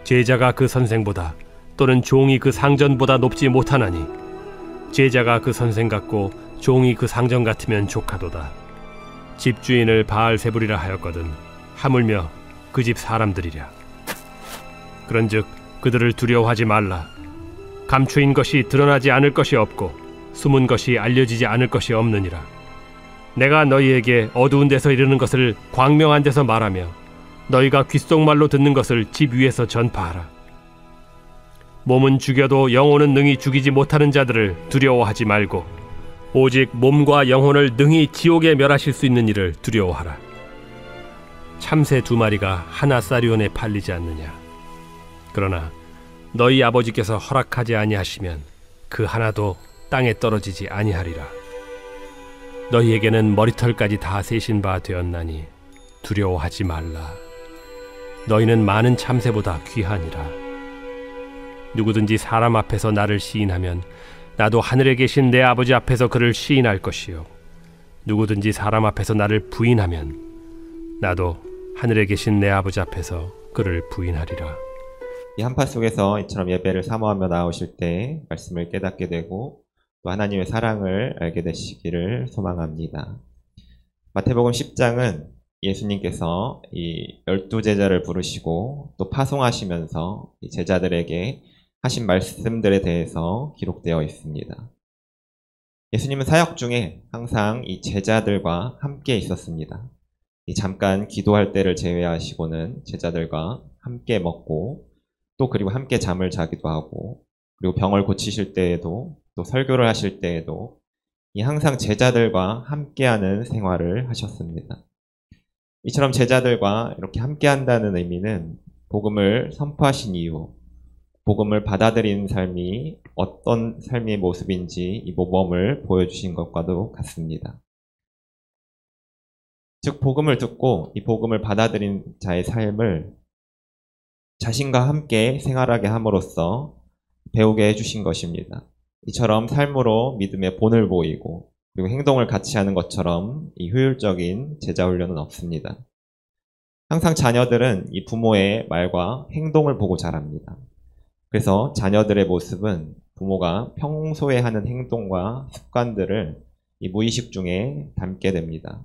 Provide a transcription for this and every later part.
제자가 그 선생보다 또는 종이 그 상전보다 높지 못하나니 제자가 그 선생 같고 종이 그 상전 같으면 족하도다. 집주인을 바알세불이라 하였거든 하물며 그 집 사람들이랴. 그런즉 그들을 두려워하지 말라. 감추인 것이 드러나지 않을 것이 없고 숨은 것이 알려지지 않을 것이 없느니라. 내가 너희에게 어두운 데서 이르는 것을 광명한 데서 말하며 너희가 귓속말로 듣는 것을 집 위에서 전파하라. 몸은 죽여도 영혼은 능히 죽이지 못하는 자들을 두려워하지 말고 오직 몸과 영혼을 능히 지옥에 멸하실 수 있는 이를 두려워하라. 참새 2마리가 하나 쌀위원에 팔리지 않느냐. 그러나 너희 아버지께서 허락하지 아니하시면 그 하나도 땅에 떨어지지 아니하리라. 너희에게는 머리털까지 다 세신 바 되었나니 두려워하지 말라. 너희는 많은 참새보다 귀하니라. 누구든지 사람 앞에서 나를 시인하면 나도 하늘에 계신 내 아버지 앞에서 그를 시인할 것이요 누구든지 사람 앞에서 나를 부인하면 나도 하늘에 계신 내 아버지 앞에서 그를 부인하리라. 이 한파 속에서 이처럼 예배를 사모하며 나오실 때 말씀을 깨닫게 되고 또 하나님의 사랑을 알게 되시기를 소망합니다. 마태복음 10장은 예수님께서 이 12제자를 부르시고 또 파송하시면서 이 제자들에게 하신 말씀들에 대해서 기록되어 있습니다. 예수님은 사역 중에 항상 이 제자들과 함께 있었습니다. 이 잠깐 기도할 때를 제외하시고는 제자들과 함께 먹고 또 그리고 함께 잠을 자기도 하고 그리고 병을 고치실 때에도 또 설교를 하실 때에도 이 항상 제자들과 함께하는 생활을 하셨습니다. 이처럼 제자들과 이렇게 함께한다는 의미는 복음을 선포하신 이유, 복음을 받아들인 삶이 어떤 삶의 모습인지 이 모범을 보여주신 것과도 같습니다. 즉 복음을 듣고 이 복음을 받아들인 자의 삶을 자신과 함께 생활하게 함으로써 배우게 해주신 것입니다. 이처럼 삶으로 믿음의 본을 보이고 그리고 행동을 같이 하는 것처럼 이 효율적인 제자 훈련은 없습니다. 항상 자녀들은 이 부모의 말과 행동을 보고 자랍니다. 그래서 자녀들의 모습은 부모가 평소에 하는 행동과 습관들을 이 무의식 중에 담게 됩니다.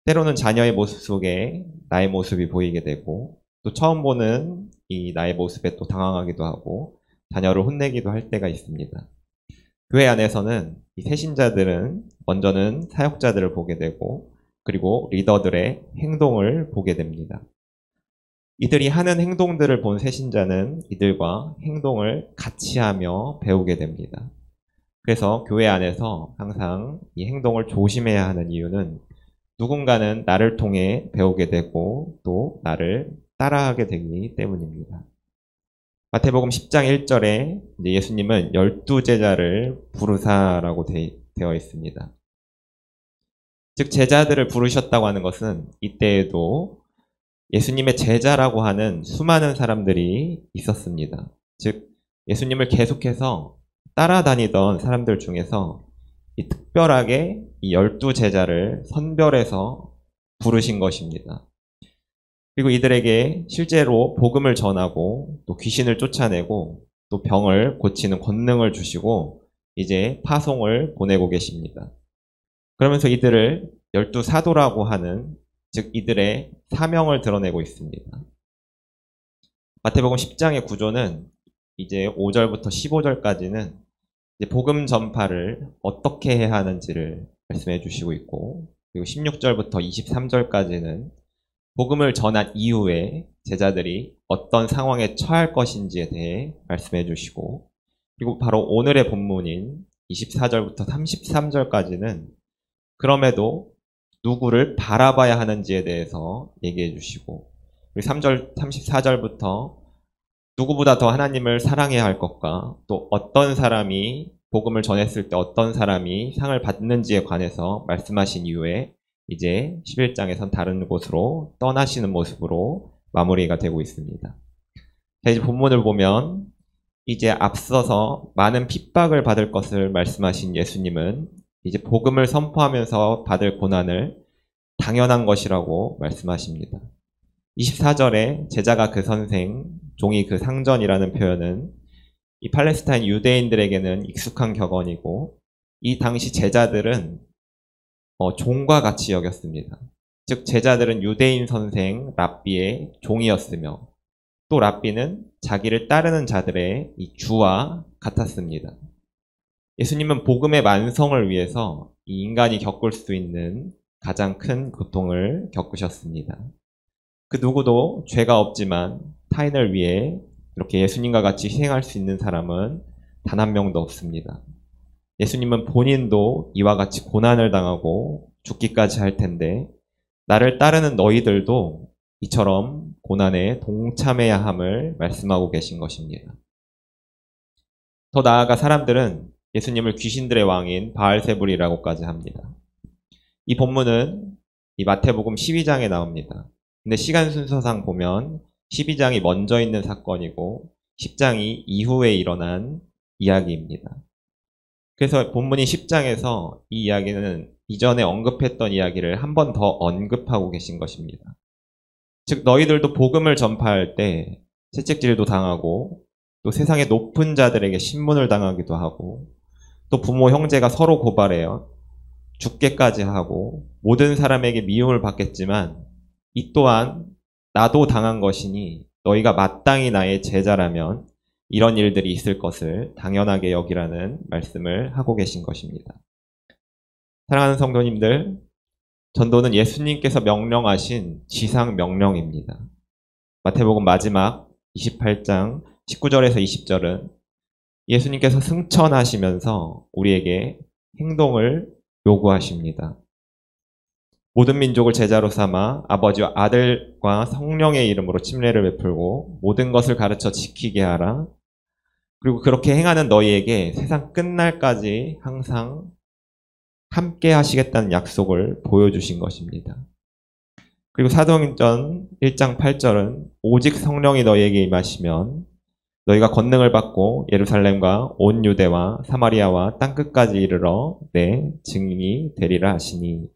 때로는 자녀의 모습 속에 나의 모습이 보이게 되고 또 처음 보는 이 나의 모습에 또 당황하기도 하고 자녀를 혼내기도 할 때가 있습니다. 교회 안에서는 이 새신자들은 먼저는 사역자들을 보게 되고 그리고 리더들의 행동을 보게 됩니다. 이들이 하는 행동들을 본 새신자는 이들과 행동을 같이 하며 배우게 됩니다. 그래서 교회 안에서 항상 이 행동을 조심해야 하는 이유는 누군가는 나를 통해 배우게 되고 또 나를 따라하게 되기 때문입니다. 마태복음 10장 1절에 예수님은 12제자를 부르사라고 되어 있습니다. 즉 제자들을 부르셨다고 하는 것은 이때에도 예수님의 제자라고 하는 수많은 사람들이 있었습니다. 즉 예수님을 계속해서 따라다니던 사람들 중에서 이 특별하게 이 12제자를 선별해서 부르신 것입니다. 그리고 이들에게 실제로 복음을 전하고 또 귀신을 쫓아내고 또 병을 고치는 권능을 주시고 이제 파송을 보내고 계십니다. 그러면서 이들을 12사도라고 하는 즉 이들의 사명을 드러내고 있습니다. 마태복음 10장의 구조는 이제 5절부터 15절까지는 이제 복음 전파를 어떻게 해야 하는지를 말씀해 주시고 있고 그리고 16절부터 23절까지는 복음을 전한 이후에 제자들이 어떤 상황에 처할 것인지에 대해 말씀해 주시고 그리고 바로 오늘의 본문인 24절부터 33절까지는 그럼에도 누구를 바라봐야 하는지에 대해서 얘기해 주시고 그리고 34절부터 누구보다 더 하나님을 사랑해야 할 것과 또 어떤 사람이 복음을 전했을 때 어떤 사람이 상을 받는지에 관해서 말씀하신 이후에 이제 11장에선 다른 곳으로 떠나시는 모습으로 마무리가 되고 있습니다. 자, 이제 본문을 보면 이제 앞서서 많은 핍박을 받을 것을 말씀하신 예수님은 이제 복음을 선포하면서 받을 고난을 당연한 것이라고 말씀하십니다. 24절에 제자가 그 선생, 종이 그 상전이라는 표현은 이 팔레스타인 유대인들에게는 익숙한 격언이고 이 당시 제자들은 종과 같이 여겼습니다. 즉 제자들은 유대인 선생 랍비의 종이었으며 또 랍비는 자기를 따르는 자들의 이 주와 같았습니다. 예수님은 복음의 완성을 위해서 이 인간이 겪을 수 있는 가장 큰 고통을 겪으셨습니다. 그 누구도 죄가 없지만 타인을 위해 이렇게 예수님과 같이 희생할 수 있는 사람은 단 한 명도 없습니다. 예수님은 본인도 이와 같이 고난을 당하고 죽기까지 할 텐데 나를 따르는 너희들도 이처럼 고난에 동참해야 함을 말씀하고 계신 것입니다. 더 나아가 사람들은 예수님을 귀신들의 왕인 바알세불이라고까지 합니다. 이 본문은 이 마태복음 12장에 나옵니다. 근데 시간 순서상 보면 12장이 먼저 있는 사건이고 10장이 이후에 일어난 이야기입니다. 그래서 본문이 10장에서 이 이야기는 이전에 언급했던 이야기를 한 번 더 언급하고 계신 것입니다. 즉 너희들도 복음을 전파할 때 채찍질도 당하고 또 세상의 높은 자들에게 신문을 당하기도 하고 또 부모 형제가 서로 고발해요. 죽게까지 하고 모든 사람에게 미움을 받겠지만 이 또한 나도 당한 것이니 너희가 마땅히 나의 제자라면 이런 일들이 있을 것을 당연하게 여기라는 말씀을 하고 계신 것입니다. 사랑하는 성도님들, 전도는 예수님께서 명령하신 지상 명령입니다. 마태복음 마지막 28장 19절에서 20절은 예수님께서 승천하시면서 우리에게 행동을 요구하십니다. 모든 민족을 제자로 삼아 아버지와 아들과 성령의 이름으로 침례를 베풀고 모든 것을 가르쳐 지키게 하라. 그리고 그렇게 행하는 너희에게 세상 끝날까지 항상 함께 하시겠다는 약속을 보여주신 것입니다. 그리고 사도행전 1장 8절은 오직 성령이 너희에게 임하시면 너희가 권능을 받고 예루살렘과 온 유대와 사마리아와 땅끝까지 이르러 내 증인이 되리라 하시니.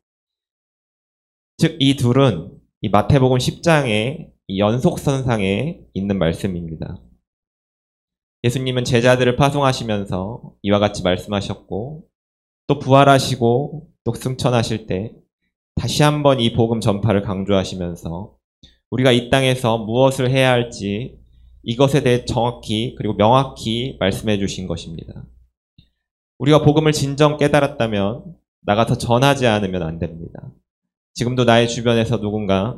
즉 이 둘은 이 마태복음 10장의 이 연속선상에 있는 말씀입니다. 예수님은 제자들을 파송하시면서 이와 같이 말씀하셨고 또 부활하시고 또 승천하실 때 다시 한번 이 복음 전파를 강조하시면서 우리가 이 땅에서 무엇을 해야 할지 이것에 대해 정확히 그리고 명확히 말씀해 주신 것입니다. 우리가 복음을 진정 깨달았다면 나가서 전하지 않으면 안 됩니다. 지금도 나의 주변에서 누군가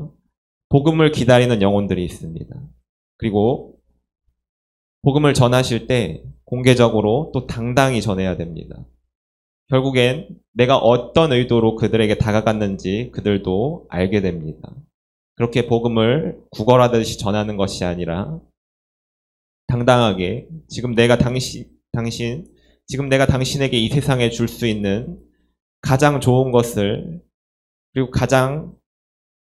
복음을 기다리는 영혼들이 있습니다. 그리고 복음을 전하실 때 공개적으로 또 당당히 전해야 됩니다. 결국엔 내가 어떤 의도로 그들에게 다가갔는지 그들도 알게 됩니다. 그렇게 복음을 구걸하듯이 전하는 것이 아니라 당당하게 지금 내가 당신에게 이 세상에 줄 수 있는 가장 좋은 것을 그리고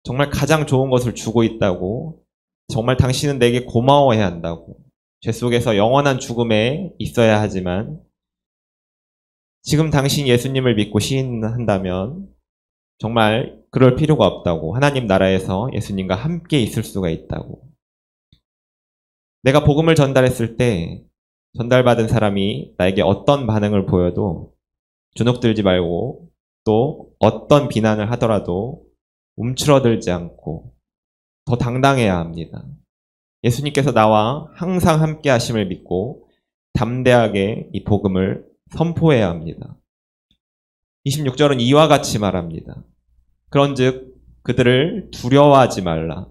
정말 가장 좋은 것을 주고 있다고 정말 당신은 내게 고마워해야 한다고 죄 속에서 영원한 죽음에 있어야 하지만 지금 당신 예수님을 믿고 시인한다면 정말 그럴 필요가 없다고 하나님 나라에서 예수님과 함께 있을 수가 있다고 내가 복음을 전달했을 때 전달받은 사람이 나에게 어떤 반응을 보여도 주눅들지 말고 또 어떤 비난을 하더라도 움츠러들지 않고 더 당당해야 합니다. 예수님께서 나와 항상 함께 하심을 믿고 담대하게 이 복음을 선포해야 합니다. 26절은 이와 같이 말합니다. 그런즉 그들을 두려워하지 말라.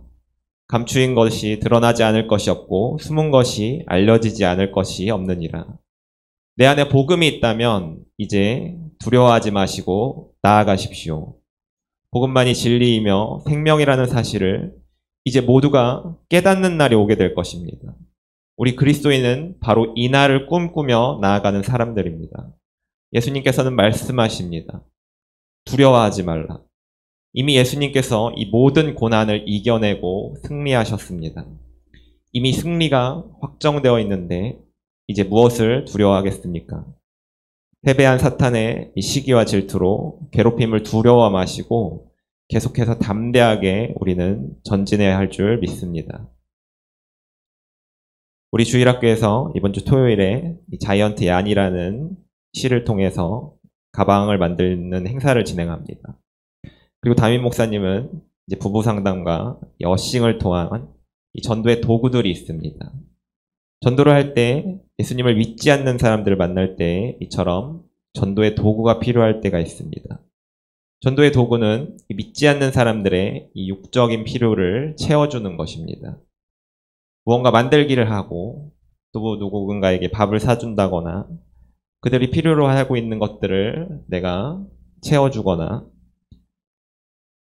감추인 것이 드러나지 않을 것이 없고 숨은 것이 알려지지 않을 것이 없느니라. 내 안에 복음이 있다면 이제 두려워하지 마시고 나아가십시오. 복음만이 진리이며 생명이라는 사실을 이제 모두가 깨닫는 날이 오게 될 것입니다. 우리 그리스도인은 바로 이 날을 꿈꾸며 나아가는 사람들입니다. 예수님께서는 말씀하십니다. 두려워하지 말라. 이미 예수님께서 이 모든 고난을 이겨내고 승리하셨습니다. 이미 승리가 확정되어 있는데 이제 무엇을 두려워하겠습니까? 패배한 사탄의 이 시기와 질투로 괴롭힘을 두려워 마시고 계속해서 담대하게 우리는 전진해야 할 줄 믿습니다. 우리 주일학교에서 이번 주 토요일에 이 자이언트 얀이라는 시를 통해서 가방을 만드는 행사를 진행합니다. 그리고 담임 목사님은 이제 부부 상담과 어싱을 통한 이 전도의 도구들이 있습니다. 전도를 할 때 예수님을 믿지 않는 사람들을 만날 때 이처럼 전도의 도구가 필요할 때가 있습니다. 전도의 도구는 믿지 않는 사람들의 이 육적인 필요를 채워주는 것입니다. 무언가 만들기를 하고 또 누군가에게 밥을 사준다거나 그들이 필요로 하고 있는 것들을 내가 채워주거나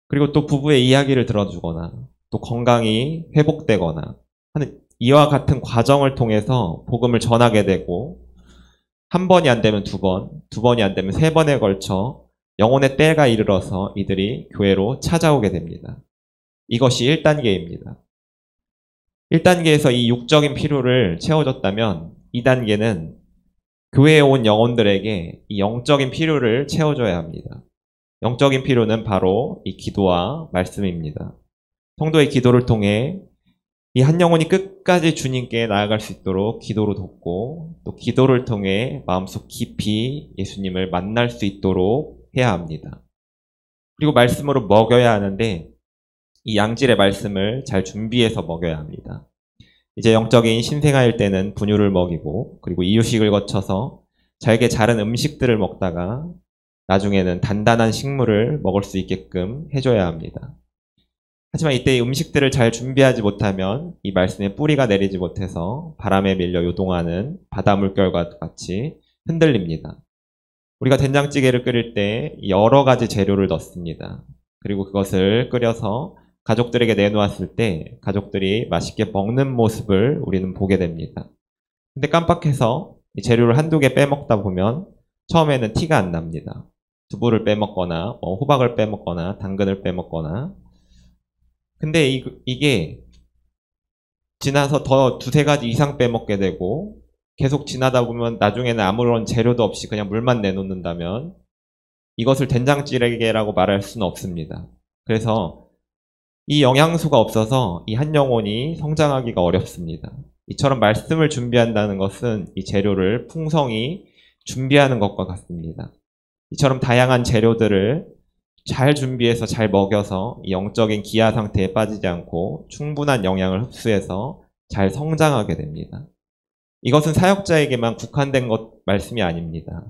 그리고 또 부부의 이야기를 들어주거나 또 건강이 회복되거나 하는 이와 같은 과정을 통해서 복음을 전하게 되고 한 번이 안 되면 두 번, 두 번이 안 되면 세 번에 걸쳐 영혼의 때가 이르러서 이들이 교회로 찾아오게 됩니다. 이것이 1단계입니다. 1단계에서 이 육적인 필요를 채워줬다면 2단계는 교회에 온 영혼들에게 이 영적인 필요를 채워줘야 합니다. 영적인 필요는 바로 이 기도와 말씀입니다. 성도의 기도를 통해 이 한 영혼이 끝까지 주님께 나아갈 수 있도록 기도로 돕고 또 기도를 통해 마음속 깊이 예수님을 만날 수 있도록 해야 합니다. 그리고 말씀으로 먹여야 하는데 이 양질의 말씀을 잘 준비해서 먹여야 합니다. 이제 영적인 신생아일 때는 분유를 먹이고 그리고 이유식을 거쳐서 잘게 자른 음식들을 먹다가 나중에는 단단한 식물을 먹을 수 있게끔 해줘야 합니다. 하지만 이때 이 음식들을 잘 준비하지 못하면 이 말씀에 뿌리가 내리지 못해서 바람에 밀려 요동하는 바다 물결과 같이 흔들립니다. 우리가 된장찌개를 끓일 때 여러 가지 재료를 넣습니다. 그리고 그것을 끓여서 가족들에게 내놓았을 때 가족들이 맛있게 먹는 모습을 우리는 보게 됩니다. 근데 깜빡해서 이 재료를 한두 개 빼먹다 보면 처음에는 티가 안 납니다. 두부를 빼먹거나 호박을 빼먹거나 당근을 빼먹거나 근데 이게 지나서 더 두세 가지 이상 빼먹게 되고 계속 지나다 보면 나중에는 아무런 재료도 없이 그냥 물만 내놓는다면 이것을 된장찌개라고 말할 수는 없습니다. 그래서 이 영양소가 없어서 이 한 영혼이 성장하기가 어렵습니다. 이처럼 말씀을 준비한다는 것은 이 재료를 풍성히 준비하는 것과 같습니다. 이처럼 다양한 재료들을 잘 준비해서 잘 먹여서 영적인 기아 상태에 빠지지 않고 충분한 영양을 흡수해서 잘 성장하게 됩니다. 이것은 사역자에게만 국한된 말씀이 아닙니다.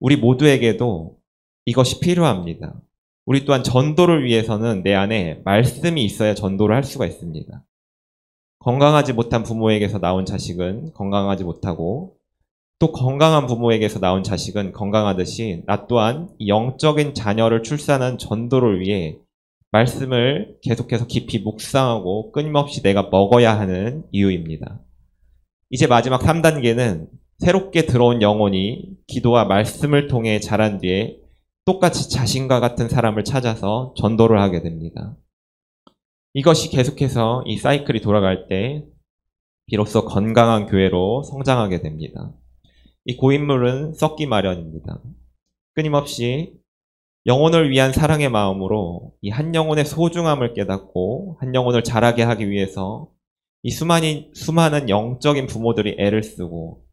우리 모두에게도 이것이 필요합니다. 우리 또한 전도를 위해서는 내 안에 말씀이 있어야 전도를 할 수가 있습니다. 건강하지 못한 부모에게서 나온 자식은 건강하지 못하고 또 건강한 부모에게서 나온 자식은 건강하듯이 나 또한 영적인 자녀를 출산한 전도를 위해 말씀을 계속해서 깊이 묵상하고 끊임없이 내가 먹어야 하는 이유입니다. 이제 마지막 3단계는 새롭게 들어온 영혼이 기도와 말씀을 통해 자란 뒤에 똑같이 자신과 같은 사람을 찾아서 전도를 하게 됩니다. 이것이 계속해서 이 사이클이 돌아갈 때 비로소 건강한 교회로 성장하게 됩니다. 이 고인물은 썩기 마련입니다. 끊임없이 영혼을 위한 사랑의 마음으로 이 한 영혼의 소중함을 깨닫고 한 영혼을 자라게 하기 위해서 이 수많은 영적인 부모들이 애를 쓰고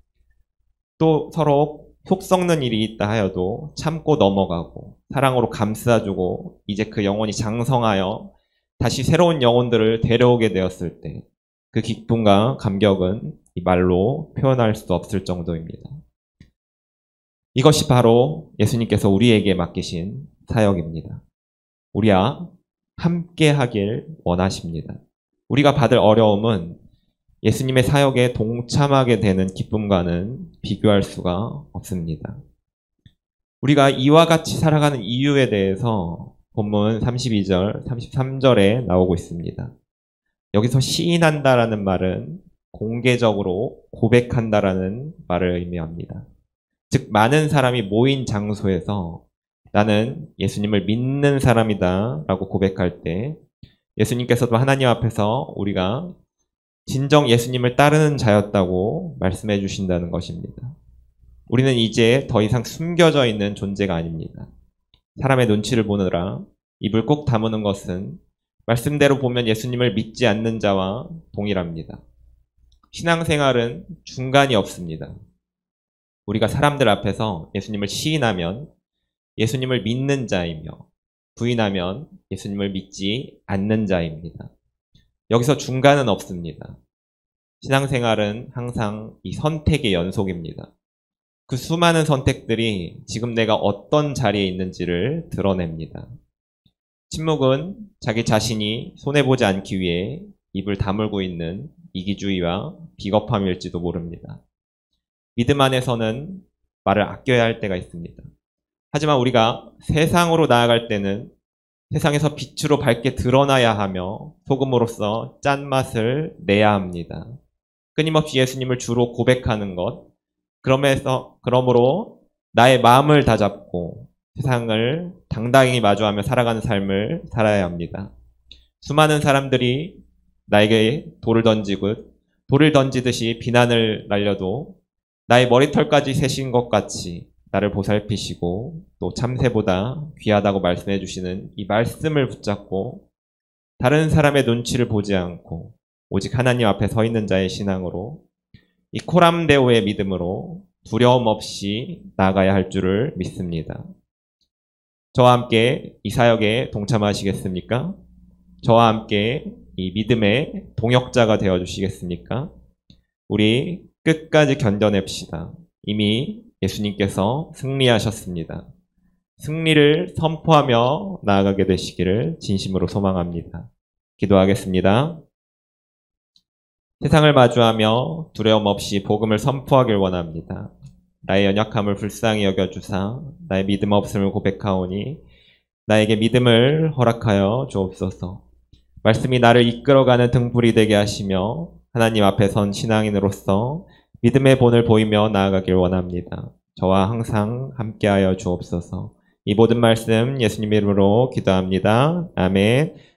또 서로 속 썩는 일이 있다 하여도 참고 넘어가고 사랑으로 감싸주고 이제 그 영혼이 장성하여 다시 새로운 영혼들을 데려오게 되었을 때 그 기쁨과 감격은 이 말로 표현할 수 없을 정도입니다. 이것이 바로 예수님께서 우리에게 맡기신 사역입니다. 우리와 함께 하길 원하십니다. 우리가 받을 어려움은 예수님의 사역에 동참하게 되는 기쁨과는 비교할 수가 없습니다. 우리가 이와 같이 살아가는 이유에 대해서 본문 32절, 33절에 나오고 있습니다. 여기서 시인한다라는 말은 공개적으로 고백한다라는 말을 의미합니다. 즉 많은 사람이 모인 장소에서 나는 예수님을 믿는 사람이다 라고 고백할 때 예수님께서도 하나님 앞에서 우리가 진정 예수님을 따르는 자였다고 말씀해 주신다는 것입니다. 우리는 이제 더 이상 숨겨져 있는 존재가 아닙니다. 사람의 눈치를 보느라 입을 꼭 다무는 것은 말씀대로 보면 예수님을 믿지 않는 자와 동일합니다. 신앙생활은 중간이 없습니다. 우리가 사람들 앞에서 예수님을 시인하면 예수님을 믿는 자이며 부인하면 예수님을 믿지 않는 자입니다. 여기서 중간은 없습니다. 신앙생활은 항상 이 선택의 연속입니다. 그 수많은 선택들이 지금 내가 어떤 자리에 있는지를 드러냅니다. 침묵은 자기 자신이 손해보지 않기 위해 입을 다물고 있는 이기주의와 비겁함일지도 모릅니다. 믿음 안에서는 말을 아껴야 할 때가 있습니다. 하지만 우리가 세상으로 나아갈 때는 세상에서 빛으로 밝게 드러나야 하며 소금으로서 짠맛을 내야 합니다. 끊임없이 예수님을 주로 고백하는 것, 그러므로 나의 마음을 다잡고 세상을 당당히 마주하며 살아가는 삶을 살아야 합니다. 수많은 사람들이 나에게 돌을 던지듯이 비난을 날려도 나의 머리털까지 세신 것 같이 나를 보살피시고 또 참새보다 귀하다고 말씀해 주시는 이 말씀을 붙잡고 다른 사람의 눈치를 보지 않고 오직 하나님 앞에 서 있는 자의 신앙으로 이 코람데오의 믿음으로 두려움 없이 나아가야 할 줄을 믿습니다. 저와 함께 이 사역에 동참하시겠습니까? 저와 함께 이 믿음의 동역자가 되어 주시겠습니까? 우리 끝까지 견뎌냅시다. 이미 예수님께서 승리하셨습니다. 승리를 선포하며 나아가게 되시기를 진심으로 소망합니다. 기도하겠습니다. 세상을 마주하며 두려움 없이 복음을 선포하길 원합니다. 나의 연약함을 불쌍히 여겨주사 나의 믿음 없음을 고백하오니 나에게 믿음을 허락하여 주옵소서. 말씀이 나를 이끌어가는 등불이 되게 하시며 하나님 앞에 선 신앙인으로서 믿음의 본을 보이며 나아가길 원합니다. 저와 항상 함께하여 주옵소서. 이 모든 말씀 예수님 이름으로 기도합니다. 아멘.